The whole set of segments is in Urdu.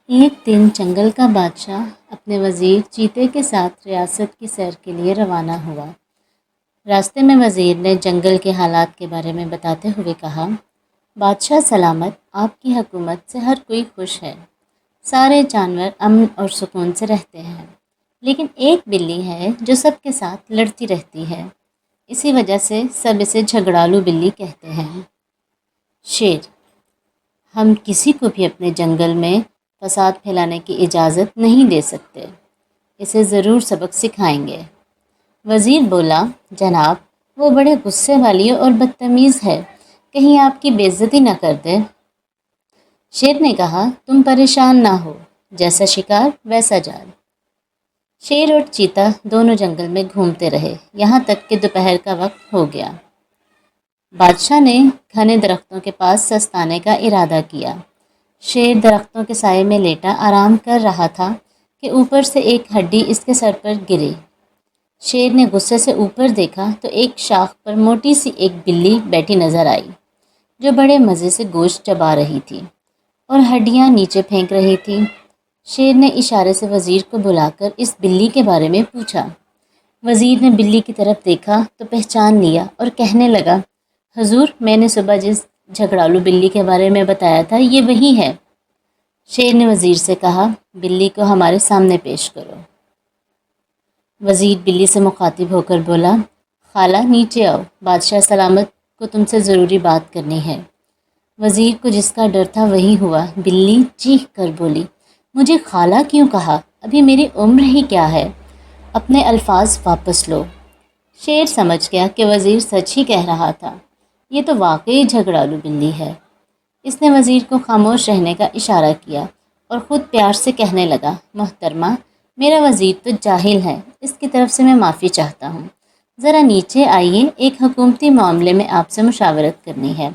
ایک دن جنگل کا بادشاہ اپنے وزیر چیتے کے ساتھ ریاست کی سیر کے لیے روانہ ہوا۔ راستے میں وزیر نے جنگل کے حالات کے بارے میں بتاتے ہوئے کہا، بادشاہ سلامت، آپ کی حکومت سے ہر کوئی خوش ہے، سارے جانور امن اور سکون سے رہتے ہیں، لیکن ایک بلی ہے جو سب کے ساتھ لڑتی رہتی ہے، اسی وجہ سے سب اسے جھگڑالو بلی کہتے ہیں۔ شیر: ہم کسی کو بھی اپنے جنگل میں فساد پھیلانے کی اجازت نہیں دے سکتے، اسے ضرور سبق سکھائیں گے۔ وزیر بولا، جناب، وہ بڑے غصے والی اور بدتمیز ہے، کہیں آپ کی بے عزتی نہ کر دے۔ شیر نے کہا، تم پریشان نہ ہو، جیسا شکار ویسا جال۔ شیر اور چیتا دونوں جنگل میں گھومتے رہے، یہاں تک کہ دوپہر کا وقت ہو گیا۔ بادشاہ نے گھنے درختوں کے پاس سستانے کا ارادہ کیا۔ شیر درختوں کے سائے میں لیٹا آرام کر رہا تھا کہ اوپر سے ایک ہڈی اس کے سر پر گری۔ شیر نے غصے سے اوپر دیکھا تو ایک شاخ پر موٹی سی ایک بلی بیٹھی نظر آئی، جو بڑے مزے سے گوشت چبا رہی تھی اور ہڈیاں نیچے پھینک رہی تھی۔ شیر نے اشارے سے وزیر کو بلا کر اس بلی کے بارے میں پوچھا۔ وزیر نے بلی کی طرف دیکھا تو پہچان لیا اور کہنے لگا، حضور، میں نے صبح جس جھگڑالو بلی کے بارے میں بتایا تھا، یہ وہی ہے۔ شیر نے وزیر سے کہا، بلی کو ہمارے سامنے پیش کرو۔ وزیر بلی سے مخاطب ہو کر بولا، خالہ نیچے آؤ، بادشاہ سلامت کو تم سے ضروری بات کرنی ہے۔ وزیر کو جس کا ڈر تھا وہی ہوا۔ بلی چیخ کر بولی، مجھے خالہ کیوں کہا؟ ابھی میری عمر ہی کیا ہے؟ اپنے الفاظ واپس لو۔ شیر سمجھ گیا کہ وزیر سچ ہی کہہ رہا تھا، یہ تو واقعی جھگڑالو بلی ہے۔ اس نے وزیر کو خاموش رہنے کا اشارہ کیا اور خود پیار سے کہنے لگا، محترمہ، میرا وزیر تو جاہل ہے، اس کی طرف سے میں معافی چاہتا ہوں۔ ذرا نیچے آئیے، ایک حکومتی معاملے میں آپ سے مشاورت کرنی ہے۔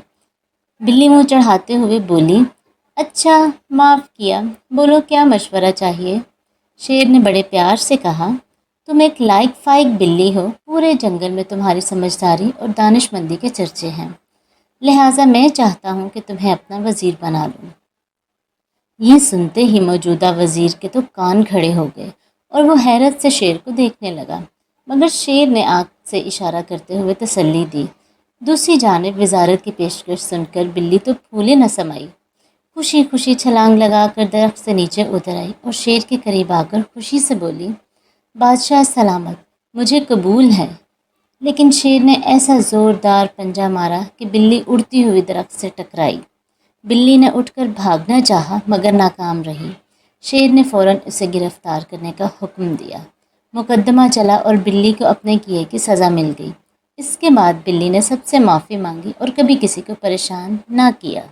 بلی منہ چڑھاتے ہوئے بولی، اچھا، معاف کیا، بولو کیا مشورہ چاہیے؟ شیر نے بڑے پیار سے کہا، تم ایک لائق فائق بلی ہو، پورے جنگل میں تمہاری سمجھداری اور دانش مندی کے چرچے ہیں، لہٰذا میں چاہتا ہوں کہ تمہیں اپنا وزیر بنا لوں۔ یہ سنتے ہی موجودہ وزیر کے تو کان کھڑے ہو گئے اور وہ حیرت سے شیر کو دیکھنے لگا، مگر شیر نے آنکھ سے اشارہ کرتے ہوئے تسلی دی۔ دوسری جانب وزارت کی پیشکش سن کر بلی تو پھولے نہ سمائی، خوشی خوشی چھلانگ لگا کر درخت سے نیچے اتر آئی اور شیر کے قریب آ کر خوشی سے بولی، بادشاہ سلامت، مجھے قبول ہے۔ لیکن شیر نے ایسا زوردار پنجہ مارا کہ بلی اڑتی ہوئی درخت سے ٹکرائی۔ بلی نے اٹھ کر بھاگنا چاہا مگر ناکام رہی۔ شیر نے فوراً اسے گرفتار کرنے کا حکم دیا۔ مقدمہ چلا اور بلی کو اپنے کیے کی سزا مل گئی۔ اس کے بعد بلی نے سب سے معافی مانگی اور کبھی کسی کو پریشان نہ کیا۔